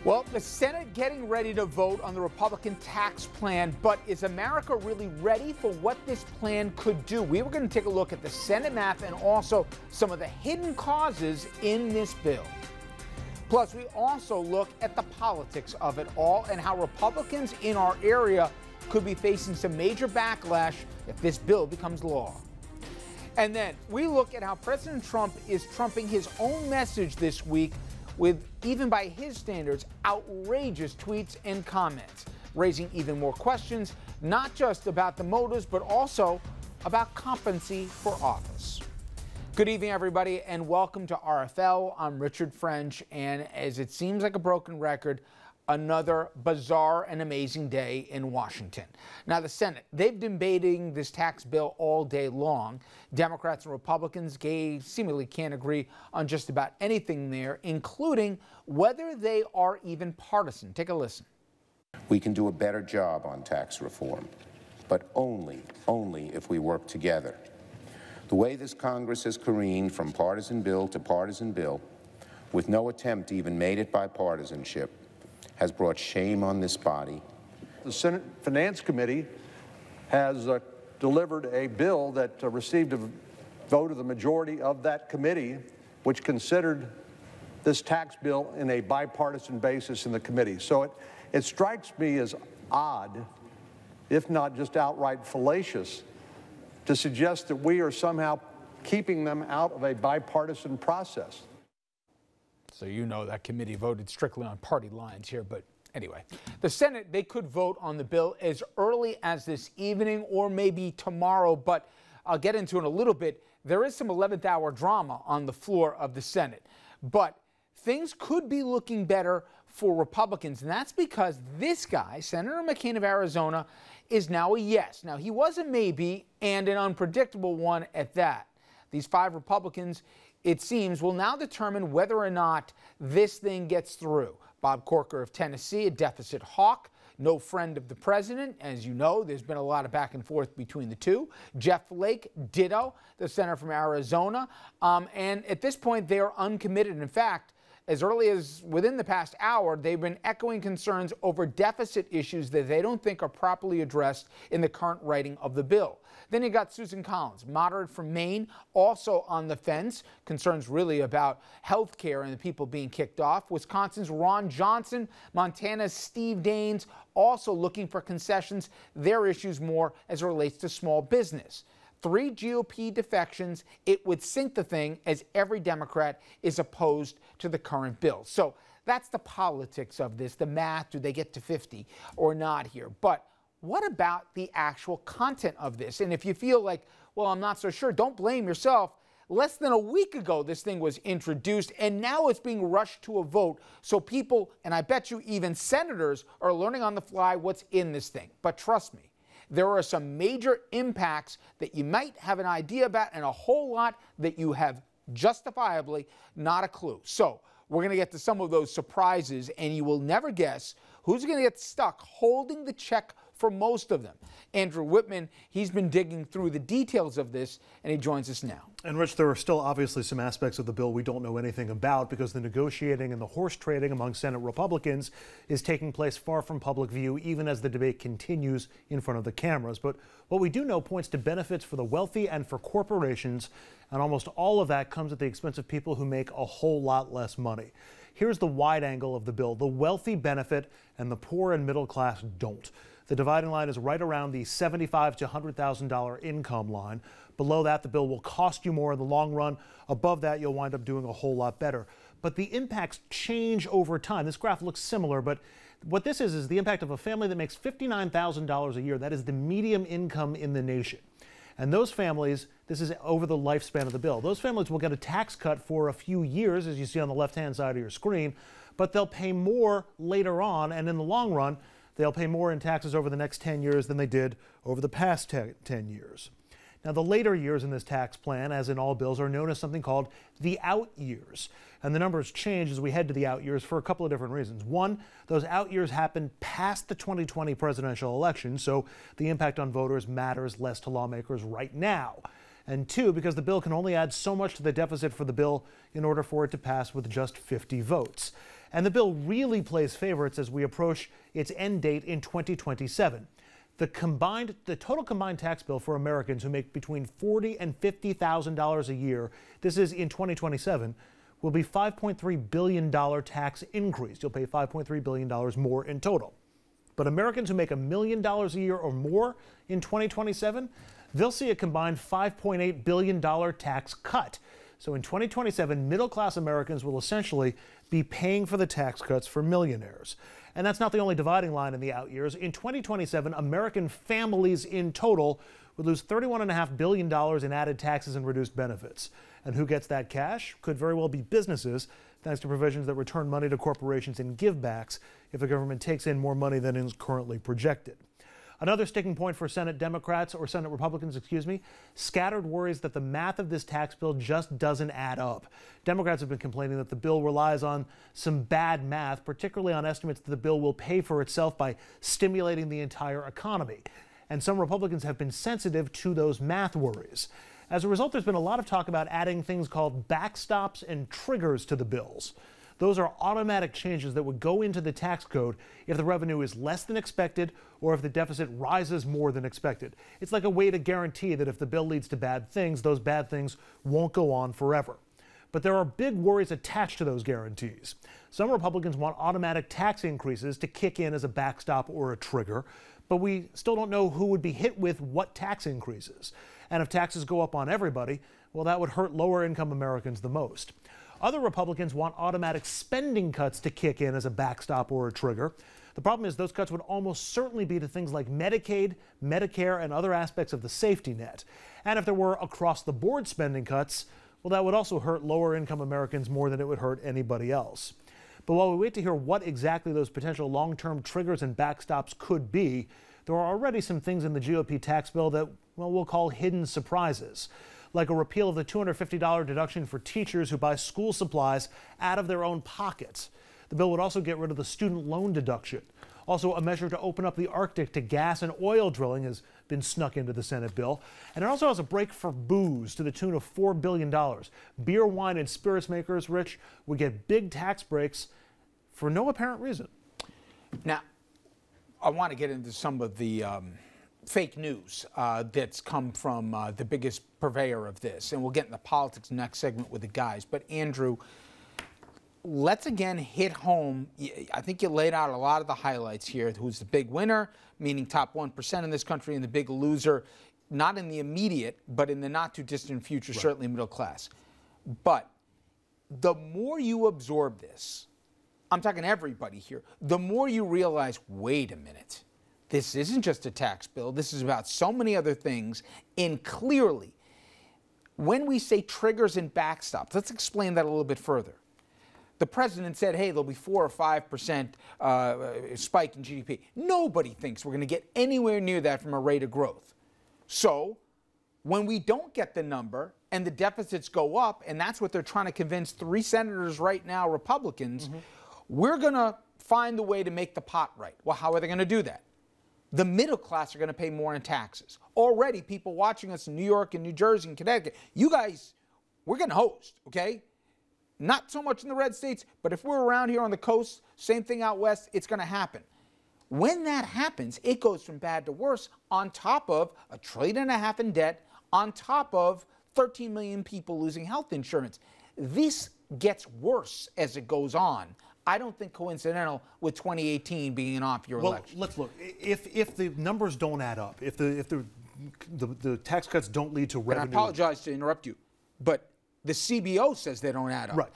Well, the Senate getting ready to vote on the Republican tax plan, but is America really ready for what this plan could do? We were going to take a look at the Senate math and also some of the hidden causes in this bill. Plus, we also look at the politics of it all and how Republicans in our area could be facing some major backlash if this bill becomes law. And then we look at how President Trump is trumping his own message this week with, even by his standards, outrageous tweets and comments, raising even more questions, not just about the motives, but also about competency for office. Good evening, everybody, and welcome to RFL. I'm Richard French, and as it seems like a broken record, another bizarre and amazing day in Washington. Now, the Senate, they've been debating this tax bill all day long. Democrats and Republicans seemingly can't agree on just about anything there, including whether they are even partisan. Take a listen. We can do a better job on tax reform, but only if we work together. The way this Congress has careened from partisan bill to partisan bill, with no attempt to even made it bipartisanship, has brought shame on this body. The Senate Finance Committee has delivered a bill that received a vote of the majority of that committee, which considered this tax bill in a bipartisan basis in the committee. So it strikes me as odd, if not just outright fallacious, to suggest that we are somehow keeping them out of a bipartisan process. So you know that committee voted strictly on party lines here, but anyway. The Senate, they could vote on the bill as early as this evening or maybe tomorrow, but I'll get into it in a little bit. There is some 11th hour drama on the floor of the Senate, but things could be looking better for Republicans, and that's because this guy, Senator McCain of Arizona, is now a yes. Now, he was a maybe and an unpredictable one at that. These 5 Republicans, it seems, will now determine whether or not this thing gets through. Bob Corker of Tennessee, a deficit hawk, no friend of the president. As you know, there's been a lot of back and forth between the two. Jeff Flake, ditto, the senator from Arizona. And at this point, they are uncommitted. In fact, as early as within the past hour, they've been echoing concerns over deficit issues that they don't think are properly addressed in the current writing of the bill. Then you got Susan Collins, moderate from Maine, also on the fence. Concerns really about health care and the people being kicked off. Wisconsin's Ron Johnson, Montana's Steve Daines, also looking for concessions. Their issues more as it relates to small business. 3 GOP defections. It would sink the thing, as every Democrat is opposed to the current bill. So that's the politics of this, the math. Do they get to 50 or not here? But what about the actual content of this? And if you feel like, well, I'm not so sure, don't blame yourself. Less than a week ago, this thing was introduced, and now it's being rushed to a vote. So people, and I bet you even senators, are learning on the fly what's in this thing. But trust me, there are some major impacts that you might have an idea about, and a whole lot that you have justifiably not a clue. So we're going to get to some of those surprises, and you will never guess who's going to get stuck holding the check for most of them. Andrew Whitman, he's been digging through the details of this, and he joins us now. And Rich, there are still obviously some aspects of the bill we don't know anything about because the negotiating and the horse trading among Senate Republicans is taking place far from public view, even as the debate continues in front of the cameras. But what we do know points to benefits for the wealthy and for corporations, and almost all of that comes at the expense of people who make a whole lot less money. Here's the wide angle of the bill. The wealthy benefit and the poor and middle class don't. The dividing line is right around the $75,000 to $100,000 income line. Below that, the bill will cost you more in the long run. Above that, you'll wind up doing a whole lot better. But the impacts change over time. This graph looks similar, but what this is the impact of a family that makes $59,000 a year. That is the median income in the nation. And those families, this is over the lifespan of the bill, those families will get a tax cut for a few years, as you see on the left-hand side of your screen, but they'll pay more later on, and in the long run, they'll pay more in taxes over the next 10 years than they did over the past 10 years. Now, the later years in this tax plan, as in all bills, are known as something called the out years. And the numbers change as we head to the out years for a couple of different reasons. One, those out years happen past the 2020 presidential election, so the impact on voters matters less to lawmakers right now. And two, because the bill can only add so much to the deficit for the bill in order for it to pass with just 50 votes. And the bill really plays favorites as we approach its end date in 2027. The total combined tax bill for Americans who make between $40,000 and $50,000 a year, this is in 2027, will be $5.3 billion tax increase. You'll pay $5.3 billion more in total. But Americans who make $1 million a year or more in 2027, they'll see a combined $5.8 billion tax cut. So in 2027, middle-class Americans will essentially be paying for the tax cuts for millionaires. And that's not the only dividing line in the out years. In 2027, American families in total would lose $31.5 billion in added taxes and reduced benefits. And who gets that cash? Could very well be businesses, thanks to provisions that return money to corporations in givebacks if the government takes in more money than is currently projected. Another sticking point for Senate Democrats, or Senate Republicans, scattered worries that the math of this tax bill just doesn't add up. Democrats have been complaining that the bill relies on some bad math, particularly on estimates that the bill will pay for itself by stimulating the entire economy. And some Republicans have been sensitive to those math worries. As a result, there's been a lot of talk about adding things called backstops and triggers to the bills. Those are automatic changes that would go into the tax code if the revenue is less than expected or if the deficit rises more than expected. It's like a way to guarantee that if the bill leads to bad things, those bad things won't go on forever. But there are big worries attached to those guarantees. Some Republicans want automatic tax increases to kick in as a backstop or a trigger, but we still don't know who would be hit with what tax increases. And if taxes go up on everybody, well, that would hurt lower-income Americans the most. Other Republicans want automatic spending cuts to kick in as a backstop or a trigger. The problem is those cuts would almost certainly be to things like Medicaid, Medicare, and other aspects of the safety net. And if there were across-the-board spending cuts, well, that would also hurt lower-income Americans more than it would hurt anybody else. But while we wait to hear what exactly those potential long-term triggers and backstops could be, there are already some things in the GOP tax bill that, well, we'll call hidden surprises, like a repeal of the $250 deduction for teachers who buy school supplies out of their own pockets. The bill would also get rid of the student loan deduction. Also, a measure to open up the Arctic to gas and oil drilling has been snuck into the Senate bill. And it also has a break for booze to the tune of $4 billion. Beer, wine, and spirits makers, Rich, would get big tax breaks for no apparent reason. Now, I want to get into some of the fake news that's come from the biggest purveyor of this. And we'll get into politics next segment with the guys. But, Andrew, let's again hit home. I think you laid out a lot of the highlights here. Who's the big winner, meaning top 1% in this country, and the big loser, not in the immediate, but in the not-too-distant future, right. Certainly middle class. But the more you absorb this, I'm talking everybody here, the more you realize, wait a minute, this isn't just a tax bill. This is about so many other things. And clearly, when we say triggers and backstops, let's explain that a little bit further. The president said, hey, there'll be 4 or 5% spike in GDP. Nobody thinks we're going to get anywhere near that from a rate of growth. So when we don't get the number and the deficits go up, and that's what they're trying to convince 3 senators right now, Republicans, we're going to find the way to make the pot right. Well, how are they going to do that? The middle class are going to pay more in taxes. Already, people watching us in New York and New Jersey and Connecticut, you guys, we're going to host, okay? Not so much in the red states, but if we're around here on the coast, same thing out west, it's going to happen. When that happens, it goes from bad to worse, on top of $1.5 trillion in debt, on top of 13 million people losing health insurance. This gets worse as it goes on. I don't think coincidental with 2018 being an off-year election. Let's look. If the numbers don't add up, if the tax cuts don't lead to revenue... And I apologize to interrupt you, but the CBO says they don't add up. Right.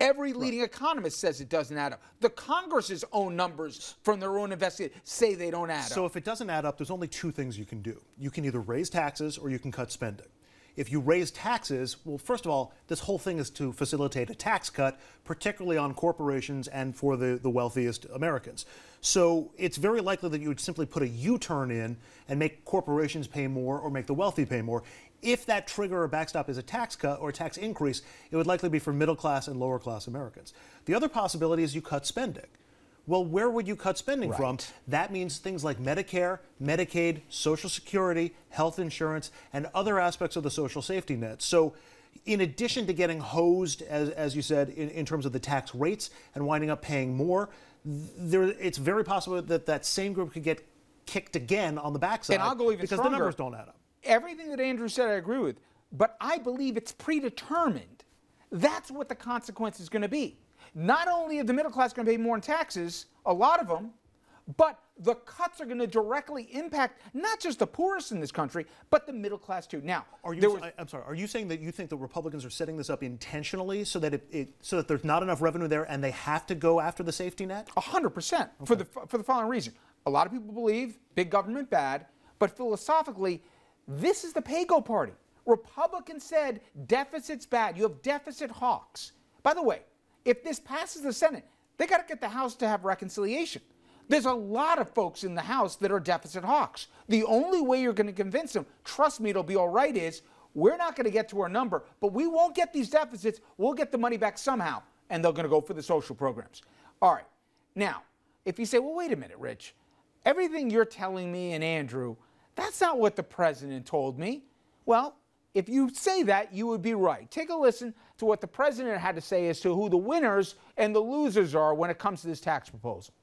Every leading economist says it doesn't add up. The Congress's own numbers from their own investigation say they don't add up. So if it doesn't add up, there's only 2 things you can do. You can either raise taxes or you can cut spending. If you raise taxes, well, first of all, this whole thing is to facilitate a tax cut, particularly on corporations and for the wealthiest Americans. So it's very likely that you would simply put a U-turn in and make corporations pay more or make the wealthy pay more. If that trigger or backstop is a tax cut or a tax increase, it would likely be for middle class and lower class Americans. The other possibility is you cut spending. Well, where would you cut spending from? That means things like Medicare, Medicaid, Social Security, health insurance, and other aspects of the social safety net. So in addition to getting hosed, as you said, in terms of the tax rates and winding up paying more, it's very possible that that same group could get kicked again on the backside. And I'll go even because stronger. The numbers don't add up. Everything that Andrew said, I agree with, but I believe it's predetermined. That's what the consequence is going to be. Not only are the middle class going to pay more in taxes, a lot of them, but the cuts are going to directly impact not just the poorest in this country, but the middle class too. Now, I'm sorry. Are you saying that you think the Republicans are setting this up intentionally so that so that there's not enough revenue there and they have to go after the safety net? 100%. For the following reason: a lot of people believe big government bad, but philosophically, this is the pay-go party. Republicans said deficit's bad. You have deficit hawks. By the way, if this passes the Senate, they got to get the House to have reconciliation. There's a lot of folks in the House that are deficit hawks. The only way you're going to convince them, trust me, it'll be all right, is we're not going to get to our number, but we won't get these deficits. We'll get the money back somehow, and they're going to go for the social programs. All right. Now, if you say, well, wait a minute, Rich, everything you're telling me and Andrew, that's not what the president told me. Well, if you say that, you would be right. Take a listen to what the president had to say as to who the winners and the losers are when it comes to this tax proposal.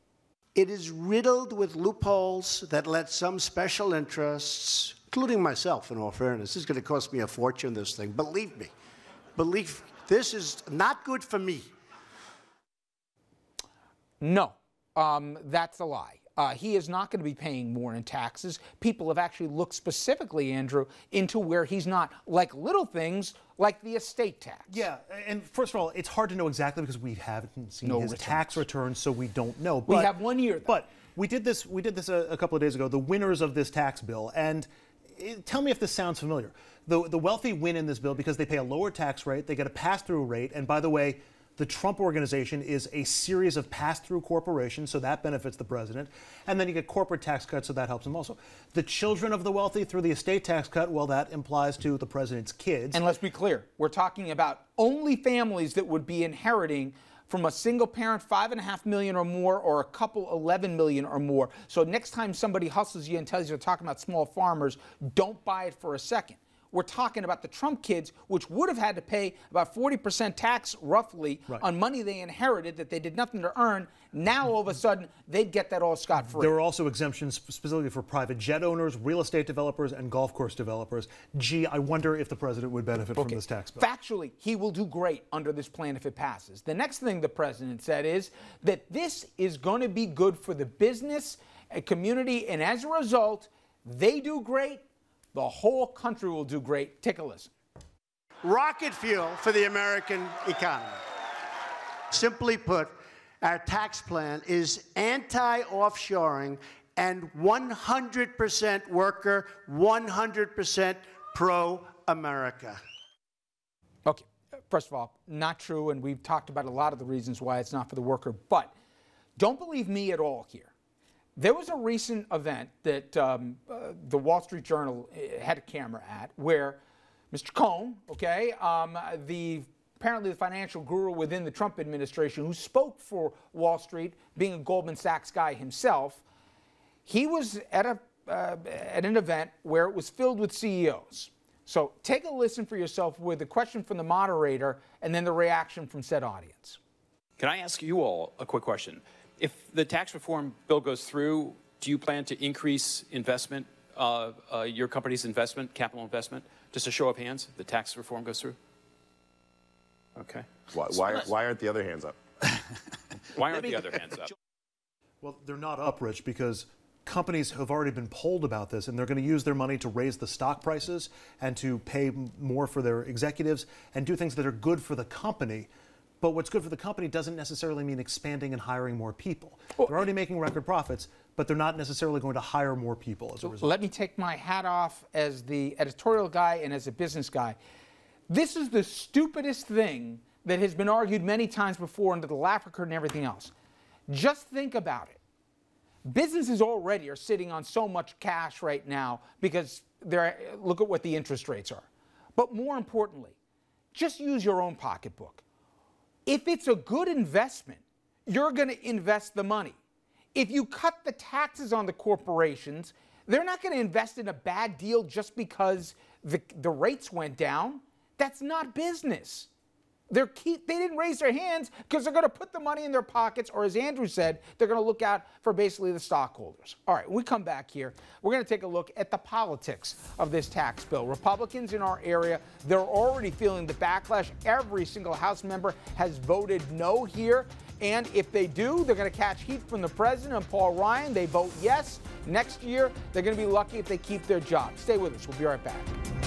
It is riddled with loopholes that let some special interests, including myself, in all fairness, this is going to cost me a fortune, this thing. Believe me. This is not good for me. No, that's a lie. He is not going to be paying more in taxes. People have actually looked specifically, Andrew, into where he's not, like little things like the estate tax. Yeah, and first of all, it's hard to know exactly because we haven't seen his tax returns, so we don't know. We have 1 year, though. But we did this a couple of days ago, the winners of this tax bill, and tell me if this sounds familiar. The wealthy win in this bill because they pay a lower tax rate, they get a pass-through rate, and by the way, the Trump Organization is a series of pass-through corporations, so that benefits the president. And then you get corporate tax cuts, so that helps him also. The children of the wealthy through the estate tax cut, well, that implies to the president's kids. And let's be clear, we're talking about only families that would be inheriting from a single parent, $5.5 million or more, or a couple, $11 million or more. So next time somebody hustles you and tells you they're talking about small farmers, don't buy it for a second. We're talking about the Trump kids, which would have had to pay about 40% tax, roughly, on money they inherited that they did nothing to earn. Now, all of a sudden, they'd get that all scot-free. There are also exemptions specifically for private jet owners, real estate developers, and golf course developers. Gee, I wonder if the president would benefit from this tax bill. Factually, he will do great under this plan if it passes. The next thing the president said is that this is going to be good for the business and community, and as a result, they do great. The whole country will do great. Take a listen. Rocket fuel for the American economy. Simply put, our tax plan is anti-offshoring and 100% worker, 100% pro-America. Okay, first of all, not true, and we've talked about a lot of the reasons why it's not for the worker, but don't believe me at all here. There was a recent event that the Wall Street Journal had a camera at where Mr. Cohn, apparently the financial guru within the Trump administration who spoke for Wall Street, being a Goldman Sachs guy himself, he was at an event where it was filled with CEOs. So take a listen for yourself with a question from the moderator and then the reaction from said audience. Can I ask you all a quick question? If the tax reform bill goes through, do you plan to increase investment, your company's investment, capital investment? Just a show of hands, the tax reform goes through? Okay. Why aren't the other hands up? Why aren't the other hands up? Well, they're not up, Rich, because companies have already been polled about this, and they're going to use their money to raise the stock prices and to pay more for their executives and do things that are good for the company. But what's good for the company doesn't necessarily mean expanding and hiring more people. They're already making record profits, but they're not necessarily going to hire more people as a result. Let me take my hat off as the editorial guy and as a business guy. This is the stupidest thing that has been argued many times before under the laugh record and everything else. Just think about it. Businesses already are sitting on so much cash right now because look at what the interest rates are. But more importantly, just use your own pocketbook. If it's a good investment, you're going to invest the money. If you cut the taxes on the corporations, they're not going to invest in a bad deal just because the rates went down. That's not business. They didn't raise their hands because they're going to put the money in their pockets, or as Andrew said, they're going to look out for basically the stockholders. All right, when we come back here, we're going to take a look at the politics of this tax bill. Republicans in our area, they're already feeling the backlash. Every single House member has voted no here. And if they do, they're going to catch heat from the president and Paul Ryan. They vote yes. Next year, they're going to be lucky if they keep their job. Stay with us. We'll be right back.